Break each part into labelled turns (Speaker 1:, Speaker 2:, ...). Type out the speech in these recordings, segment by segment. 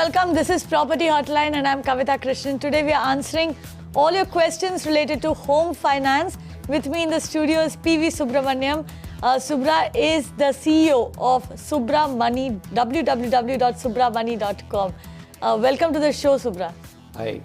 Speaker 1: welcome. This is Property Hotline and I'm Kavita Krishnan. Today we are answering all your questions related to home finance. With me in the studio is PV Subramanyam. Subra is the CEO of Subra Money, www.subramoney.com. Welcome to the show, Subra.
Speaker 2: Hi.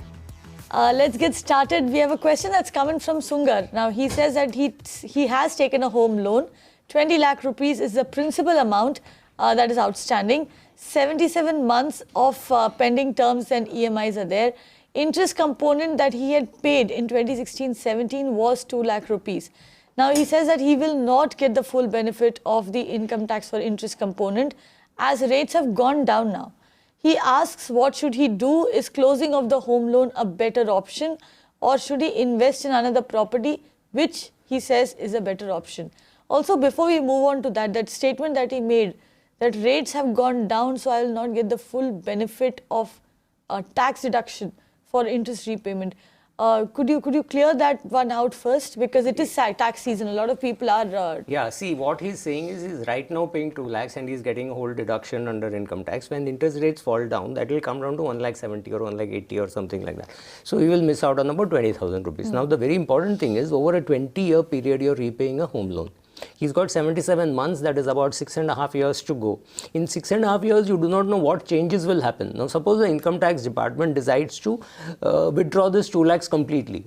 Speaker 1: Let's get started. We have a question that's coming from Sungar. Now, he says that he has taken a home loan. 20 lakh rupees is the principal amount that is outstanding. 77 months of pending terms and EMIs are there. Interest component that he had paid in 2016-17 was 2 lakh rupees. Now, he says that he will not get the full benefit of the income tax for interest component as rates have gone down now. He asks what should he do? Is closing of the home loan a better option, or should he invest in another property, which he says is a better option? Also, before we move on to that statement that he made, that rates have gone down, so I will not get the full benefit of tax deduction for interest repayment. Could you clear that one out first? Because it is tax season. A lot of people are...
Speaker 2: Yeah, see, what he's saying is he's right now paying 2 lakhs and he's getting a whole deduction under income tax. When interest rates fall down, that will come down to 1,70,000 or 1,80,000 or something like that. So he will miss out on about 20,000 rupees. Now, the very important thing is over a 20-year period, you're repaying a home loan. He's got 77 months, that is about 6.5 years to go. In 6.5 years, you do not know what changes will happen. Now, suppose the income tax department decides to withdraw this 2 lakhs completely.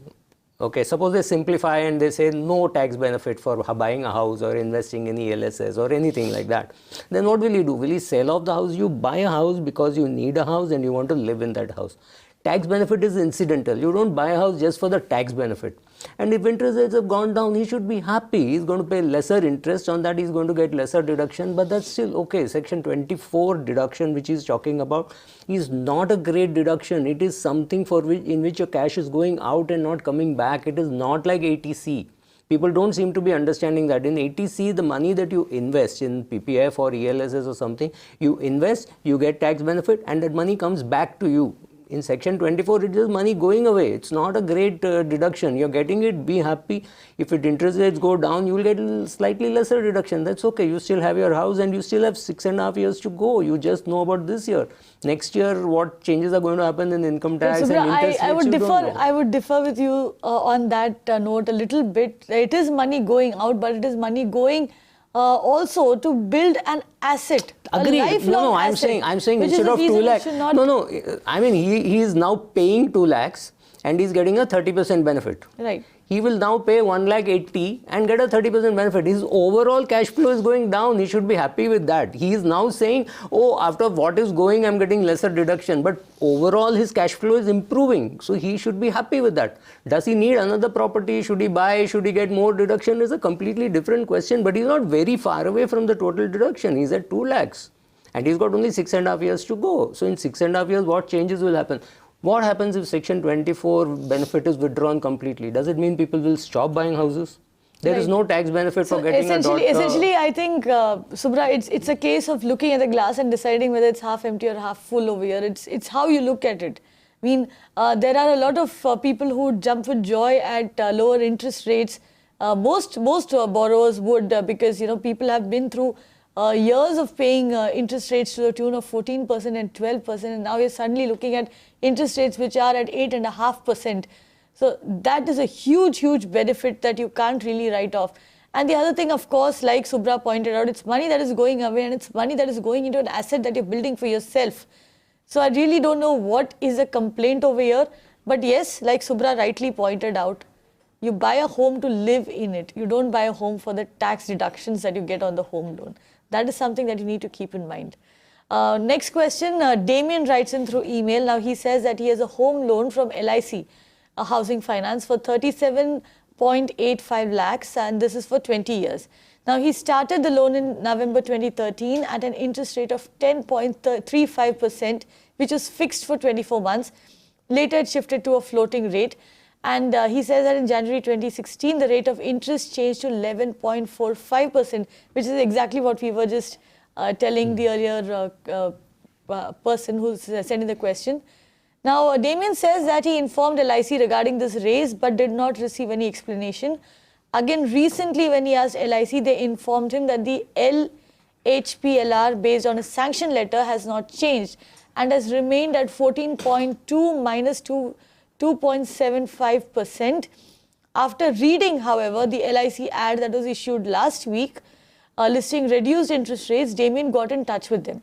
Speaker 2: Okay, suppose they simplify and they say no tax benefit for buying a house or investing in ELSS or anything like that. Then what will you do? Will you sell off the house? You buy a house because you need a house and you want to live in that house. Tax benefit is incidental. You don't buy a house just for the tax benefit. And if interest rates have gone down, he should be happy. He's going to pay lesser interest. On that, he's going to get lesser deduction. But that's still okay. Section 24 deduction, which he's talking about, is not a great deduction. It is something in which your cash is going out and not coming back. It is not like ATC. People don't seem to be understanding that. In ATC, the money that you invest in PPF or ELSS or something, you invest, you get tax benefit, and that money comes back to you. In section 24, it is money going away. It's not a great deduction. You're getting it, be happy. If interest rates go down, you will get a slightly lesser deduction. That's okay. You still have your house and you still have 6.5 years to go. You just know about this year. Next year, what changes are going to happen in income tax and interest rates,
Speaker 1: I would differ with you on that note a little bit. It is money going out, but it is money going also to build an asset.
Speaker 2: Agree. No, I'm saying instead of 2 lakhs. I mean, he is now paying 2 lakhs and he's getting a 30% benefit.
Speaker 1: Right. He
Speaker 2: will now pay 1,80,000 and get a 30% benefit. His overall cash flow is going down. He should be happy with that. He is now saying, oh, after what is going, I'm getting lesser deduction. But overall, his cash flow is improving. So he should be happy with that. Does he need another property? Should he buy? Should he get more deduction? Is a completely different question. But he's not very far away from the total deduction. He's at 2 lakhs. And he's got only 6.5 years to go. So in 6.5 years, what changes will happen? What happens if section 24 benefit is withdrawn completely? Does it mean people will stop buying houses? There is no tax benefit for getting a daughter.
Speaker 1: Essentially, I think, Subra, it's a case of looking at the glass and deciding whether it's half empty or half full over here. It's how you look at it. I mean, there are a lot of people who jump with joy at lower interest rates. Most borrowers would because, people have been through years of paying interest rates to the tune of 14% and 12%, and now you're suddenly looking at interest rates which are at 8.5%. So that is a huge benefit that you can't really write off. And the other thing, of course, like Subra pointed out, it's money that is going away and it's money that is going into an asset that you're building for yourself. So I really don't know what is a complaint over here. But yes, like Subra rightly pointed out, you buy a home to live in it. You don't buy a home for the tax deductions that you get on the home loan. That is something that you need to keep in mind. Next question, Damien writes in through email. Now he says that he has a home loan from LIC, a housing finance, for 37.85 lakhs, and this is for 20 years. Now he started the loan in November 2013 at an interest rate of 10.35%, which was fixed for 24 months. Later it shifted to a floating rate. And he says that in January 2016, the rate of interest changed to 11.45%, which is exactly what we were just telling the earlier person who's sending the question. Now, Damien says that he informed LIC regarding this raise, but did not receive any explanation. Again, recently when he asked LIC, they informed him that the HPLR based on a sanction letter has not changed and has remained at 14.2 minus 2.75%. After reading, however, the LIC ad that was issued last week listing reduced interest rates, Damien got in touch with them.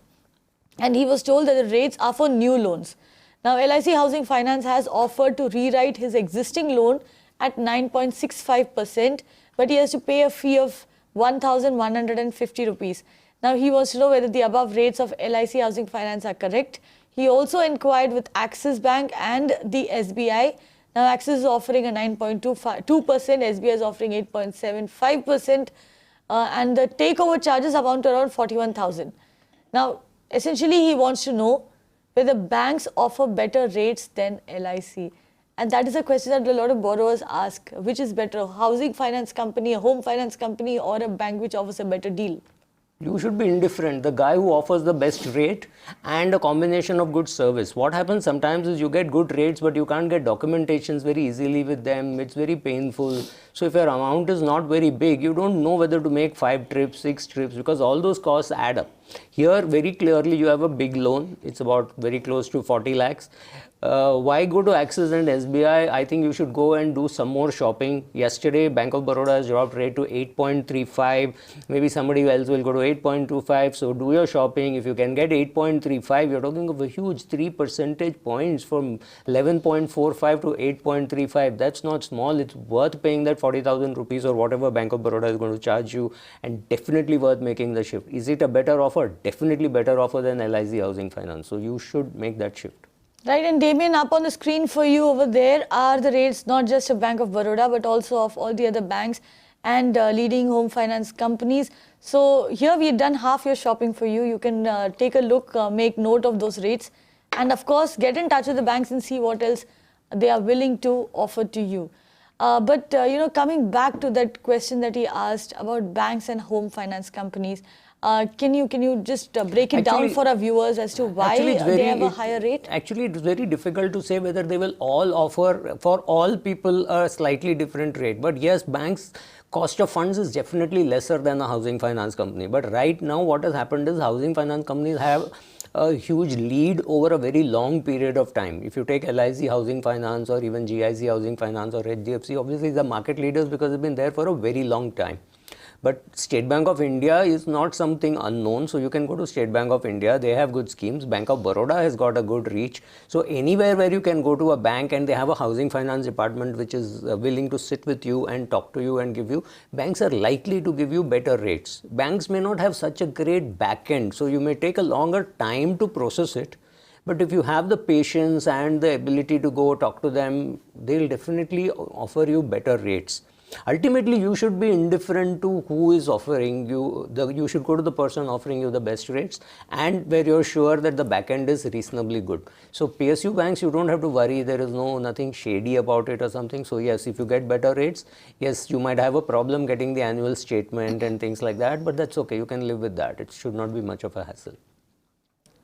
Speaker 1: And he was told that the rates are for new loans. Now, LIC Housing Finance has offered to rewrite his existing loan at 9.65%, but he has to pay a fee of 1,150 rupees. Now, he wants to know whether the above rates of LIC Housing Finance are correct. He also inquired with Axis Bank and the SBI. Now, Axis is offering a 9.2%, SBI is offering 8.75%, and the takeover charges amount to around 41,000. Now, essentially, he wants to know whether banks offer better rates than LIC. And that is a question that a lot of borrowers ask. Which is better, a housing finance company, a home finance company, or a bank which offers a better deal?
Speaker 2: You should be indifferent. The guy who offers the best rate and a combination of good service. What happens sometimes is you get good rates, but you can't get documentations very easily with them. It's very painful. So if your amount is not very big, you don't know whether to make 5 trips, 6 trips, because all those costs add up. Here, very clearly, you have a big loan. It's about very close to 40 lakhs. Why go to Axis and SBI? I think you should go and do some more shopping. Yesterday, Bank of Baroda has dropped rate to 8.35. Maybe somebody else will go to 8.25. So do your shopping. If you can get 8.35, you're talking of a huge 3 percentage points from 11.45 to 8.35. That's not small. It's worth paying that 40,000 rupees or whatever Bank of Baroda is going to charge you, and definitely worth making the shift. Is it a better offer? Definitely better offer than LIC Housing Finance. So you should make that shift.
Speaker 1: Right, and Damien, up on the screen for you over there are the rates not just of Bank of Baroda but also of all the other banks and leading home finance companies. So here we've done half your shopping for you. You can take a look, make note of those rates, and of course get in touch with the banks and see what else they are willing to offer to you. But coming back to that question that he asked about banks and home finance companies, can you just break it down for our viewers as to why they have a higher rate?
Speaker 2: Actually, it's very difficult to say whether they will all offer for all people a slightly different rate. But yes, banks' cost of funds is definitely lesser than a housing finance company. But right now, what has happened is housing finance companies have a huge lead over a very long period of time. If you take LIC Housing Finance or even GIC Housing Finance or HDFC, obviously the market leaders because they've been there for a very long time. But State Bank of India is not something unknown, so you can go to State Bank of India. They have good schemes. Bank of Baroda has got a good reach. So anywhere where you can go to a bank and they have a housing finance department which is willing to sit with you and talk to you and give you, banks are likely to give you better rates. Banks may not have such a great back end, so you may take a longer time to process it. But if you have the patience and the ability to go talk to them, they'll definitely offer you better rates. Ultimately, you should be indifferent to who is offering you. You should go to the person offering you the best rates and where you're sure that the back end is reasonably good. So PSU banks, you don't have to worry. There is nothing shady about it or something. So yes, if you get better rates, yes, you might have a problem getting the annual statement and things like that. But that's okay. You can live with that. It should not be much of a hassle.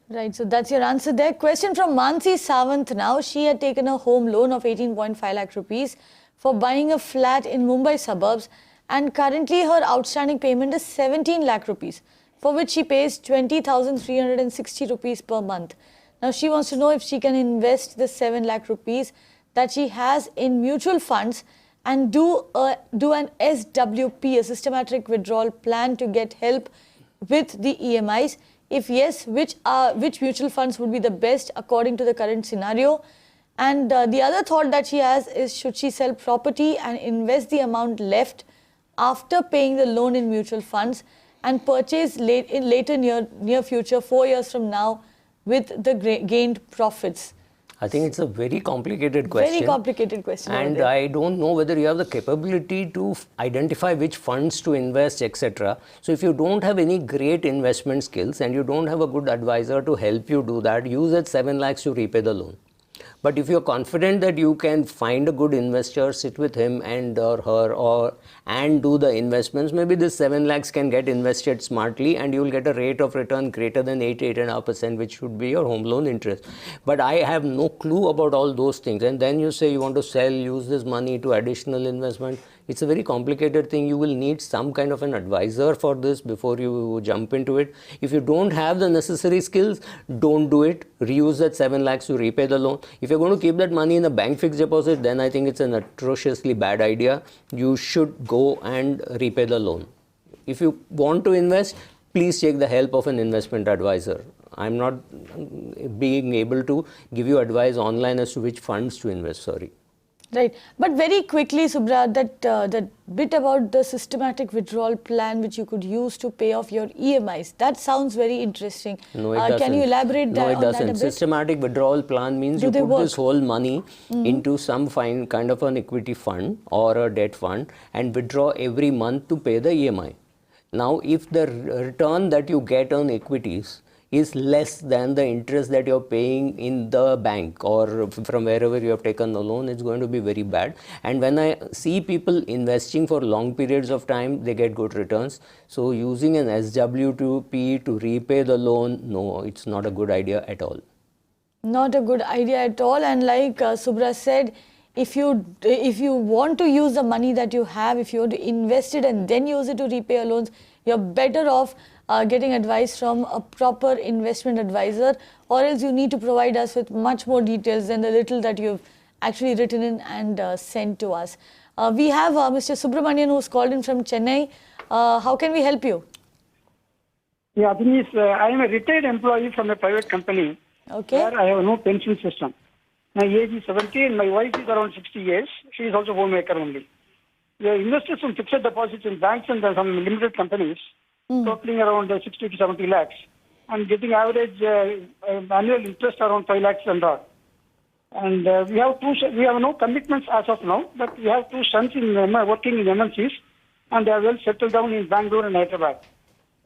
Speaker 1: Right, so that's your answer there. Question from Mansi Sawant now. She had taken a home loan of 18.5 lakh rupees for buying a flat in Mumbai suburbs, and currently her outstanding payment is 17 lakh rupees, for which she pays 20,360 rupees per month. Now she wants to know if she can invest the 7 lakh rupees that she has in mutual funds and do an SWP, a systematic withdrawal plan, to get help with the EMIs. If yes, which mutual funds would be the best according to the current scenario? And the other thought that she has is, should she sell property and invest the amount left after paying the loan in mutual funds and purchase later near future, 4 years from now, with the gained profits?
Speaker 2: I think it's a very complicated question.
Speaker 1: Very complicated question.
Speaker 2: And I don't know whether you have the capability to identify which funds to invest, etc. So if you don't have any great investment skills and you don't have a good advisor to help you do that, use that 7 lakhs to repay the loan. But if you're confident that you can find a good investor, sit with him and or her and do the investments, maybe this 7 lakhs can get invested smartly and you will get a rate of return greater than 8.5%, which should be your home loan interest. But I have no clue about all those things. And then you say you want to sell, use this money to additional investment. It's a very complicated thing. You will need some kind of an advisor for this before you jump into it. If you don't have the necessary skills, don't do it. Reuse that 7 lakhs to repay the loan. If you're going to keep that money in a bank fixed deposit, then I think it's an atrociously bad idea. You should go and repay the loan. If you want to invest, please take the help of an investment advisor. I'm not being able to give you advice online as to which funds to invest, sorry.
Speaker 1: Right. But very quickly, Subra, that bit about the systematic withdrawal plan which you could use to pay off your EMIs, that sounds very interesting.
Speaker 2: No, it doesn't.
Speaker 1: Can you elaborate
Speaker 2: on that a bit? Systematic withdrawal plan means you put this whole money into some kind of an equity fund or a debt fund and withdraw every month to pay the EMI. Now, if the return that you get on equities is less than the interest that you're paying in the bank or from wherever you have taken the loan, it's going to be very bad. And when I see people investing for long periods of time, they get good returns. So using an SWP to repay the loan, no, it's not a good idea at all.
Speaker 1: Not a good idea at all. And like Subra said, if you want to use the money that you have, if you want to invest it and then use it to repay your loans, you're better off getting advice from a proper investment advisor, or else you need to provide us with much more details than the little that you've actually written in and sent to us. We have Mr. Subramanyam who's called in from Chennai. How can we help you?
Speaker 3: Yeah, I am a retired employee from a private company.
Speaker 1: Okay.
Speaker 3: Where I have no pension system. My age is 70 and my wife is around 60 years. She is also homemaker only. We are invested some fixed deposits in banks and some limited companies, totaling around 60 to 70 lakhs, and getting average annual interest around 5 lakhs and all. And we have no commitments as of now, but we have two sons working in MNCs, and they are well settled down in Bangalore and Hyderabad.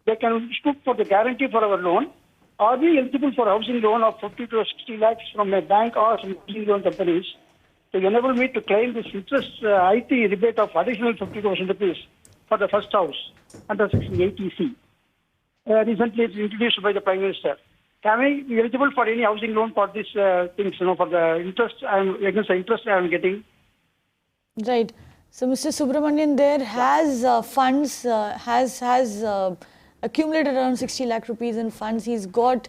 Speaker 3: They can look for the guarantee for our loan. Are we eligible for a housing loan of 50 to 60 lakhs from a bank or some housing loan companies to enable me to claim this interest IT rebate of additional 50,000 rupees for the first house under Section 80C? Recently, it's introduced by the Prime Minister. Can I be eligible for any housing loan for these things, for the interest against the interest I am getting?
Speaker 1: Right. So, Mr. Subramanian there has funds, has accumulated around 60 lakh rupees in funds. He's got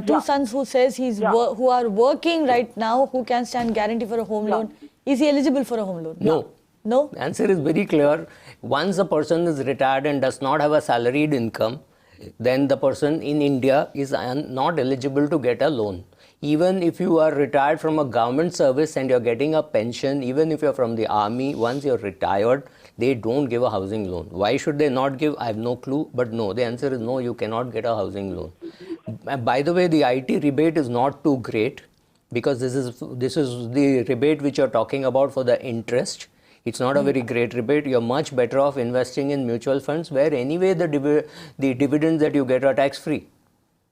Speaker 1: two sons who says who are working right now, who can stand guarantee for a home loan. Is he eligible for a home loan?
Speaker 2: No.
Speaker 1: No?
Speaker 2: The answer is very clear. Once a person is retired and does not have a salaried income, then the person in India is not eligible to get a loan. Even if you are retired from a government service and you're getting a pension, even if you're from the army, once you're retired, they don't give a housing loan. Why should they not give? I have no clue, but no, the answer is no, you cannot get a housing loan. By the way, the IT rebate is not too great because this is the rebate which you're talking about for the interest. It's not a very great rebate. You're much better off investing in mutual funds where anyway the dividends that you get are tax-free.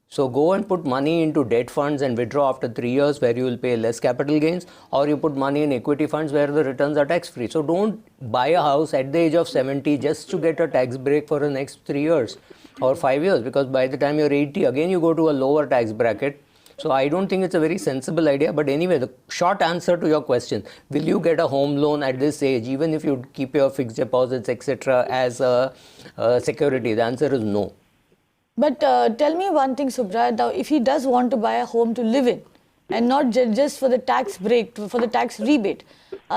Speaker 2: So go and put money into debt funds and withdraw after 3 years where you will pay less capital gains, or you put money in equity funds where the returns are tax-free. So don't buy a house at the age of 70 just to get a tax break for the next 3 years or 5 years, because by the time you're 80, again you go to a lower tax bracket. So I don't think it's a very sensible idea. But anyway, the short answer to your question, will you get a home loan at this age, even if you keep your fixed deposits, etc. as a security? The answer is no.
Speaker 1: But tell me one thing, Subra, now if he does want to buy a home to live in and not just for the tax break, for the tax rebate,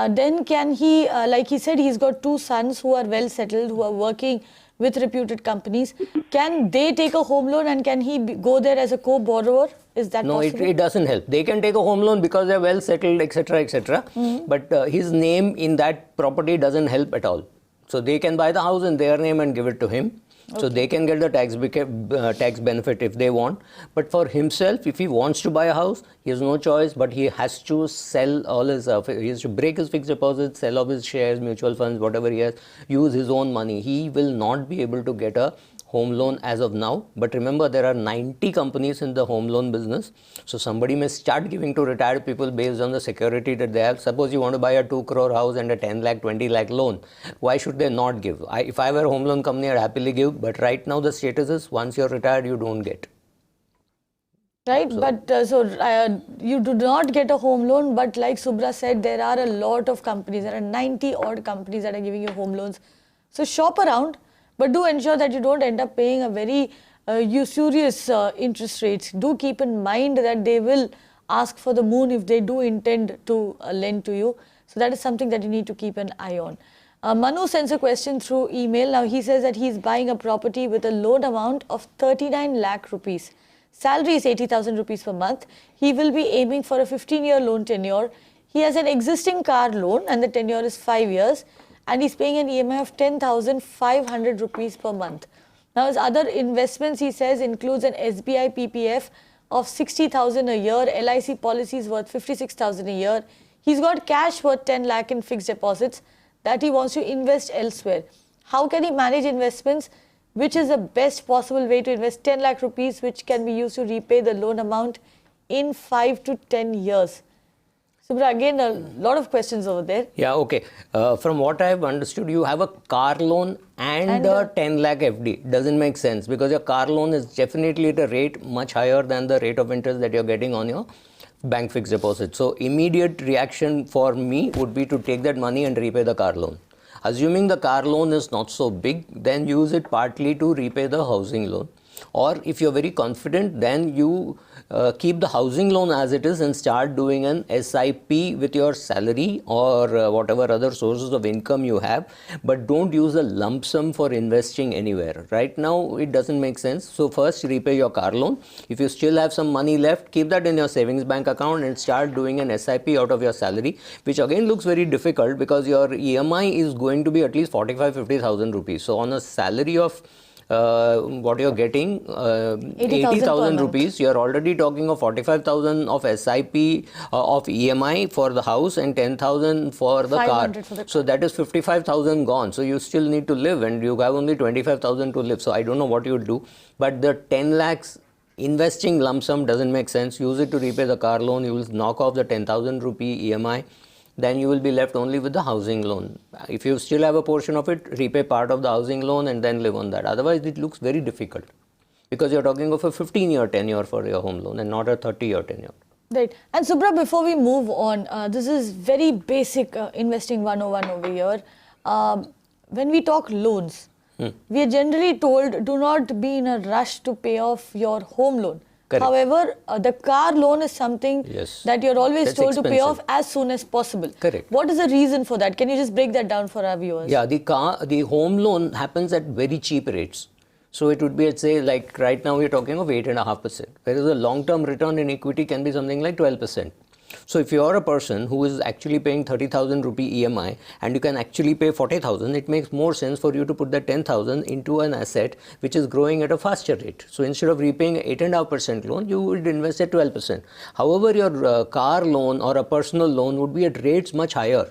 Speaker 1: then can he, like he said, he's got two sons who are well settled, who are working with reputed companies. Can they take a home loan and can he go there as a co-borrower? Is that possible?
Speaker 2: No, it doesn't help. They can take a home loan because they're well settled, etc., etc. But his name in that property doesn't help at all. So they can buy the house in their name and give it to him. Okay. So they can get the tax benefit if they want. But for himself, if he wants to buy a house, he has no choice, but he has to sell all his, he has to break his fixed deposits, sell off his shares, mutual funds, whatever he has, use his own money. He will not be able to get a home loan as of now. But remember, there are 90 companies in the home loan business. So somebody may start giving to retired people based on the security that they have. Suppose you want to buy a 2 crore house and a 10 lakh, 20 lakh loan. Why should they not give? If I were a home loan company, I'd happily give. But right now the status is once you're retired, you don't get.
Speaker 1: Right, but you do not get a home loan, but like Subra said, there are a lot of companies, there are 90 odd companies that are giving you home loans. So shop around, but do ensure that you don't end up paying a very usurious interest rates. Do keep in mind that they will ask for the moon if they do intend to lend to you. So that is something that you need to keep an eye on. Manu sends a question through email. Now he says that he's buying a property with a loan amount of 39 lakh rupees. Salary is 80,000 rupees per month. He will be aiming for a 15-year loan tenure. He has an existing car loan and the tenure is 5 years. And he's paying an EMI of 10,500 rupees per month. Now his other investments, he says, includes an SBI PPF of 60,000 a year, LIC policies worth 56,000 a year. He's got cash worth 10 lakh in fixed deposits that he wants to invest elsewhere. How can he manage investments? Which is the best possible way to invest 10 lakh rupees, which can be used to repay the loan amount in 5 to 10 years? Subra, again, a lot of questions over there.
Speaker 2: Yeah, okay. From what I've understood, you have a car loan and a 10 lakh FD. Doesn't make sense because your car loan is definitely at a rate much higher than the rate of interest that you're getting on your bank fixed deposit. So immediate reaction for me would be to take that money and repay the car loan. Assuming the car loan is not so big, then use it partly to repay the housing loan. Or if you're very confident, then you keep the housing loan as it is and start doing an SIP with your salary or whatever other sources of income you have. But don't use a lump sum for investing anywhere. Right now, it doesn't make sense. So first, repay your car loan. If you still have some money left, keep that in your savings bank account and start doing an SIP out of your salary, which again looks very difficult because your EMI is going to be at least 45,000-50,000 rupees. So on a salary of what you're getting 80,000 rupees, you're already talking of 45,000 of SIP of EMI for the house and 10,000 for the car. So that is 55,000 gone. So you still need to live and you have only 25,000 to live. So I don't know what you would do, but the 10 lakhs investing lump sum doesn't make sense. Use it to repay the car loan. You will knock off the 10,000 rupee EMI. Then you will be left only with the housing loan. If you still have a portion of it, repay part of the housing loan and then live on that. Otherwise, it looks very difficult because you're talking of a 15-year tenure for your home loan and not a 30-year tenure.
Speaker 1: Right. And Subra, before we move on, this is very basic investing 101 over here. When we talk loans, we are generally told do not be in a rush to pay off your home loan.
Speaker 2: Correct.
Speaker 1: However, the car loan is something that you're always told to pay off as soon as possible.
Speaker 2: Correct.
Speaker 1: What is the reason for that? Can you just break that down for our viewers?
Speaker 2: Yeah, the home loan happens at very cheap rates. So it would be, let's say, like right now we're talking of 8.5%, whereas the long-term return in equity can be something like 12%. So if you're a person who is actually paying 30,000 rupee EMI and you can actually pay 40,000, it makes more sense for you to put that 10,000 into an asset which is growing at a faster rate. So instead of repaying 8.5% loan, you would invest at 12%. However, your car loan or a personal loan would be at rates much higher.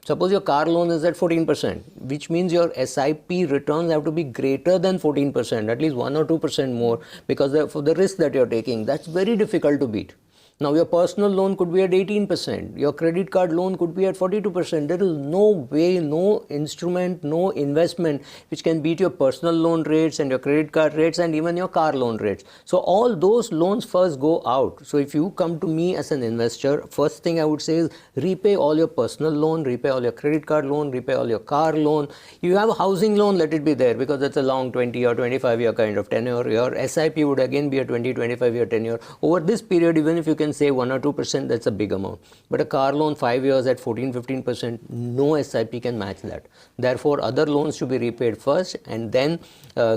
Speaker 2: Suppose your car loan is at 14%, which means your SIP returns have to be greater than 14%, at least 1 or 2% more, because for the risk that you're taking, that's very difficult to beat. Now, your personal loan could be at 18%. Your credit card loan could be at 42%. There is no way, no instrument, no investment which can beat your personal loan rates and your credit card rates and even your car loan rates. So, all those loans first go out. So, if you come to me as an investor, first thing I would say is repay all your personal loan, repay all your credit card loan, repay all your car loan. You have a housing loan, let it be there because that's a long 20 or 25 year kind of tenure. Your SIP would again be a 20-25 year tenure. Over this period, even if you can say 1 or 2%, that's a big amount. But a car loan 5 years at 14-15%, no SIP can match that. Therefore, other loans should be repaid first and then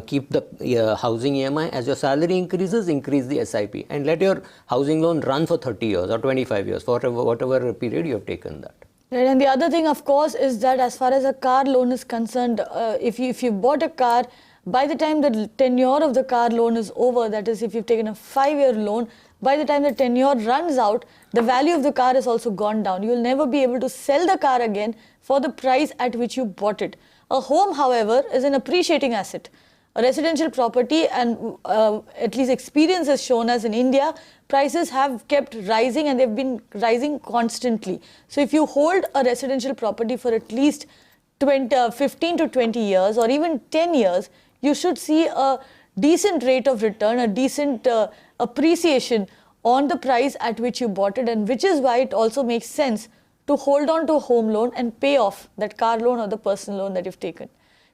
Speaker 2: keep the housing EMI. As your salary increases, increase the SIP and let your housing loan run for 30 years or 25 years, for whatever period you have taken that.
Speaker 1: Right, and the other thing, of course, is that as far as a car loan is concerned, if you bought a car, by the time the tenure of the car loan is over, that is, if you've taken a 5-year loan, by the time the tenure runs out, the value of the car has also gone down. You will never be able to sell the car again for the price at which you bought it. A home, however, is an appreciating asset. a residential property, and at least experience has shown us in India, prices have kept rising and they've been rising constantly. So if you hold a residential property for at least 15 to 20 years or even 10 years, you should see a decent rate of return, a decent appreciation on the price at which you bought it, and which is why it also makes sense to hold on to a home loan and pay off that car loan or the personal loan that you've taken.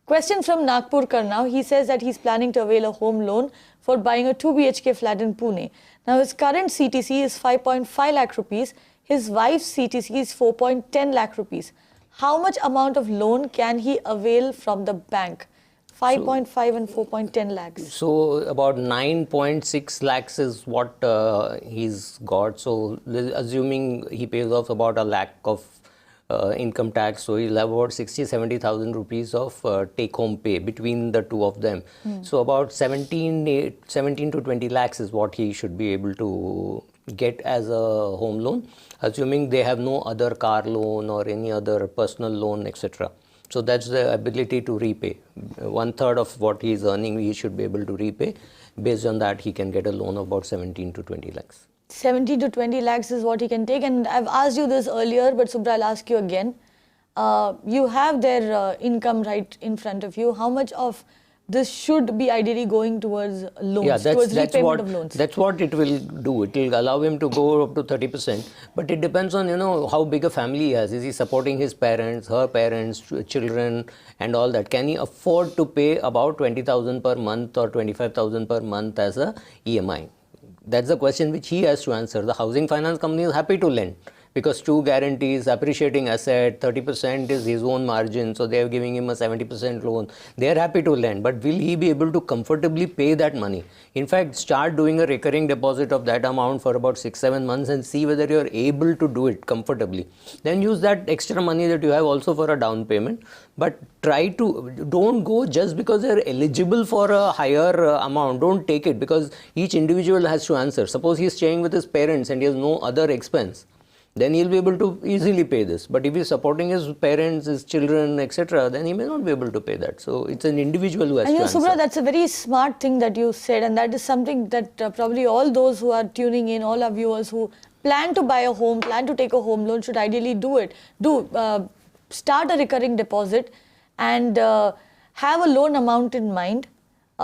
Speaker 1: Question from Nagpur Karnau. He says that he's planning to avail a home loan for buying a 2 BHK flat in Pune. Now his current CTC is 5.5 lakh rupees. His wife's CTC is 4.10 lakh rupees. How much amount of loan can he avail from the bank? 5.5 and 4.10 lakhs.
Speaker 2: So about 9.6 lakhs is what he's got. So assuming he pays off about 1 lakh of income tax, so he'll have about 70,000 rupees of take-home pay between the two of them. So about 17 to 20 lakhs is what he should be able to get as a home loan, assuming they have no other car loan or any other personal loan, etc. So that's the ability to repay. 1/3 of what he is earning, he should be able to repay. Based on that, he can get a loan of about 17 to 20 lakhs.
Speaker 1: 17 to 20 lakhs is what he can take. And I've asked you this earlier, but Subra, I'll ask you again. You have their income right in front of you. How much of this should be ideally going towards loans, towards repayment of loans?
Speaker 2: That's what it will do. It will allow him to go up to 30%. But it depends on, how big a family he has. Is he supporting his parents, her parents, children, and all that? Can he afford to pay about 20,000 per month or 25,000 per month as a EMI? That's the question which he has to answer. The housing finance company is happy to lend, because 2 guarantees, appreciating asset, 30% is his own margin, so they are giving him a 70% loan. They are happy to lend, but will he be able to comfortably pay that money? In fact, start doing a recurring deposit of that amount for about 6-7 months and see whether you are able to do it comfortably. Then use that extra money that you have also for a down payment, but don't go just because they are eligible for a higher amount. Don't take it, because each individual has to answer. Suppose he is staying with his parents and he has no other expense, then he'll be able to easily pay this. But if he's supporting his parents, his children, etc., then he may not be able to pay that. So it's an individual who has to answer.
Speaker 1: Subra, that's a very smart thing that you said, and that is something that probably all those who are tuning in, all our viewers who plan to buy a home, plan to take a home loan, should ideally do it. Start a recurring deposit and have a loan amount in mind.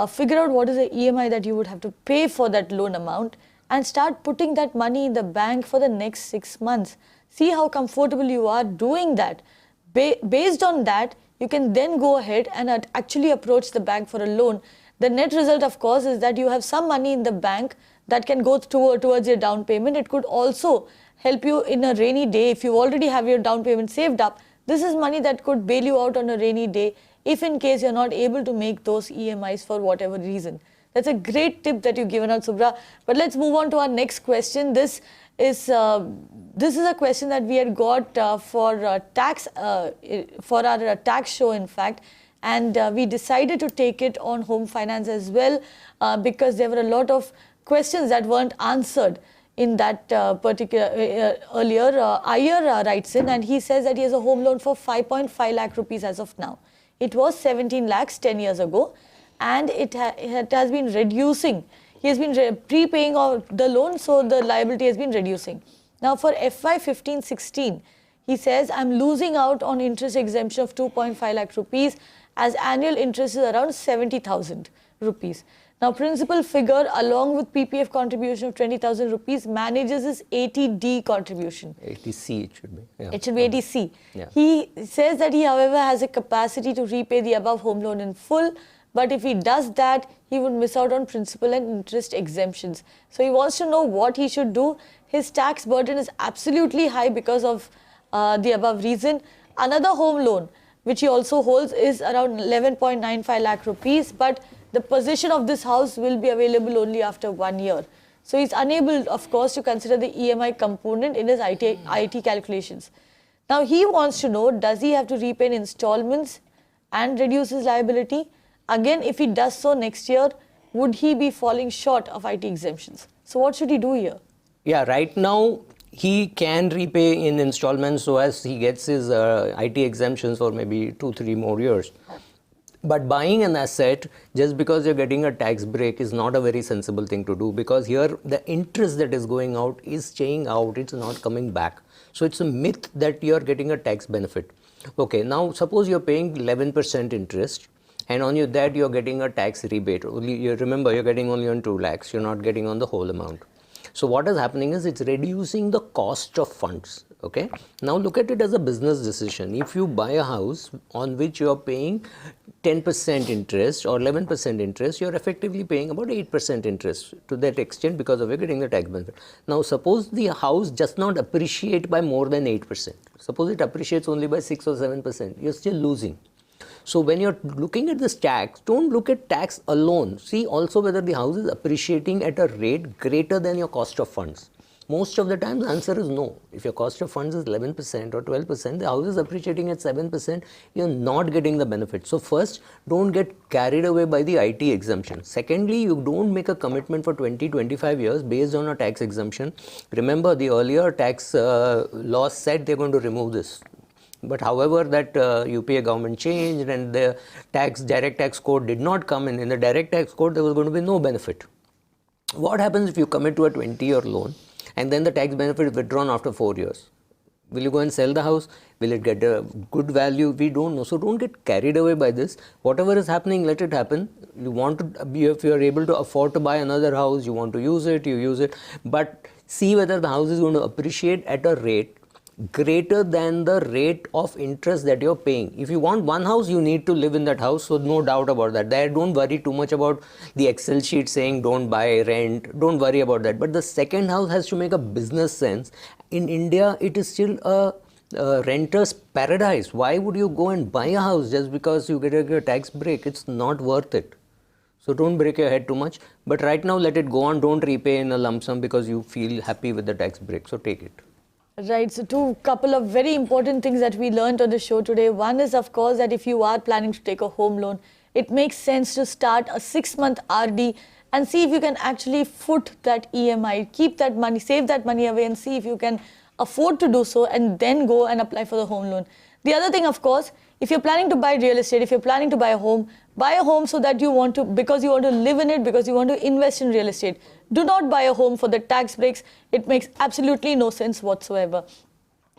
Speaker 1: Figure out what is the EMI that you would have to pay for that loan amount, and start putting that money in the bank for the next 6 months. See how comfortable you are doing that. Based on that, you can then go ahead and actually approach the bank for a loan. The net result, of course, is that you have some money in the bank that can go towards your down payment. It could also help you in a rainy day. If you already have your down payment saved up, this is money that could bail you out on a rainy day if in case you're not able to make those EMIs for whatever reason. That's a great tip that you've given out, Subra. But let's move on to our next question. This is a question that we had got for our tax show, in fact, and we decided to take it on home finance as well because there were a lot of questions that weren't answered in that particular earlier. Iyer writes in, and he says that he has a home loan for 5.5 lakh rupees as of now. It was 17 lakhs 10 years ago. And it has been reducing. He has been prepaying of the loan, so the liability has been reducing. Now for FY 15-16, he says, I'm losing out on interest exemption of 2.5 lakh rupees as annual interest is around 70,000 rupees. Now principal figure along with PPF contribution of 20,000 rupees manages his 80D contribution.
Speaker 2: 80C it should be. Yeah.
Speaker 1: It should be 80C.
Speaker 2: Yeah.
Speaker 1: He says that he, however, has a capacity to repay the above home loan in full. But if he does that, he would miss out on principal and interest exemptions. So he wants to know what he should do. His tax burden is absolutely high because of the above reason. Another home loan, which he also holds, is around 11.95 lakh rupees. But the possession of this house will be available only after 1 year. So he's unable, of course, to consider the EMI component in his IT calculations. Now he wants to know, does he have to repay in installments and reduce his liability? Again, if he does so next year, would he be falling short of IT exemptions? So what should he do here?
Speaker 2: Yeah, right now he can repay in installments so as he gets his IT exemptions for maybe 2-3 more years. But buying an asset just because you're getting a tax break is not a very sensible thing to do, because here the interest that is going out is staying out, it's not coming back. So it's a myth that you're getting a tax benefit. Okay, now suppose you're paying 11% interest and on that you're getting a tax rebate. Remember, you're getting only on 2 lakhs, you're not getting on the whole amount. So what is happening is it's reducing the cost of funds. Okay, now look at it as a business decision. If you buy a house on which you are paying 10% interest or 11% interest, you are effectively paying about 8% interest to that extent because of you getting the tax benefit. Now suppose the house does not appreciate by more than 8%. Suppose it appreciates only by 6 or 7%, you're still losing. So when you're looking at this tax, don't look at tax alone. See also whether the house is appreciating at a rate greater than your cost of funds. Most of the time the answer is no. If your cost of funds is 11% or 12%, the house is appreciating at 7%, you're not getting the benefit. So first, don't get carried away by the IT exemption. Secondly, you don't make a commitment for 20-25 years based on a tax exemption. Remember, the earlier tax laws said they're going to remove this. But however, that UPA government changed and the direct tax code did not come in. In the direct tax code, there was going to be no benefit. What happens if you commit to a 20-year loan and then the tax benefit is withdrawn after 4 years? Will you go and sell the house? Will it get a good value? We don't know. So don't get carried away by this. Whatever is happening, let it happen. You want to be, if you are able to afford to buy another house, you want to use it, you use it. But see whether the house is going to appreciate at a rate greater than the rate of interest that you're paying. If you want one house, you need to live in that house, so no doubt about that. There, don't worry too much about the Excel sheet saying don't buy, rent, don't worry about that. But the second house has to make a business sense. In India, it is still a renter's paradise. Why would you go and buy a house just because you get a tax break? It's not worth it. So don't break your head too much. But right now, let it go on. Don't repay in a lump sum because you feel happy with the tax break. So take it.
Speaker 1: Right, so couple of very important things that we learned on the show today. One is, of course, that if you are planning to take a home loan, it makes sense to start a 6-month RD and see if you can actually foot that EMI, keep that money, save that money away and see if you can afford to do so and then go and apply for the home loan. The other thing, of course, if you're planning to buy real estate, if you're planning to buy a home so that you want to, because you want to live in it, because you want to invest in real estate. Do not buy a home for the tax breaks. It makes absolutely no sense whatsoever.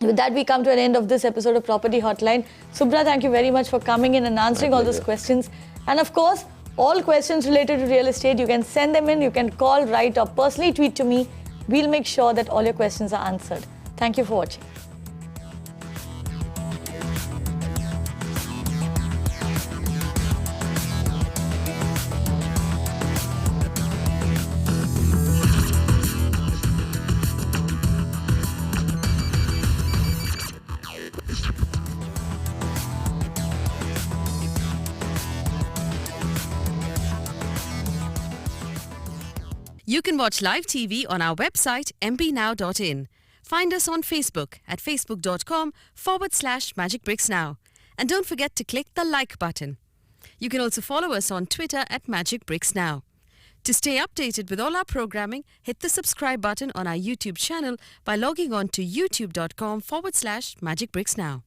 Speaker 1: With that, we come to an end of this episode of Property Hotline. Subra, thank you very much for coming in and answering all those questions. And of course, all questions related to real estate, you can send them in, you can call, write or personally tweet to me. We'll make sure that all your questions are answered. Thank you for watching.
Speaker 4: You can watch live TV on our website mpnow.in. Find us on Facebook at facebook.com/magicbricksnow. And don't forget to click the like button. You can also follow us on Twitter at magicbricksnow. To stay updated with all our programming, hit the subscribe button on our YouTube channel by logging on to youtube.com/magicbricksnow.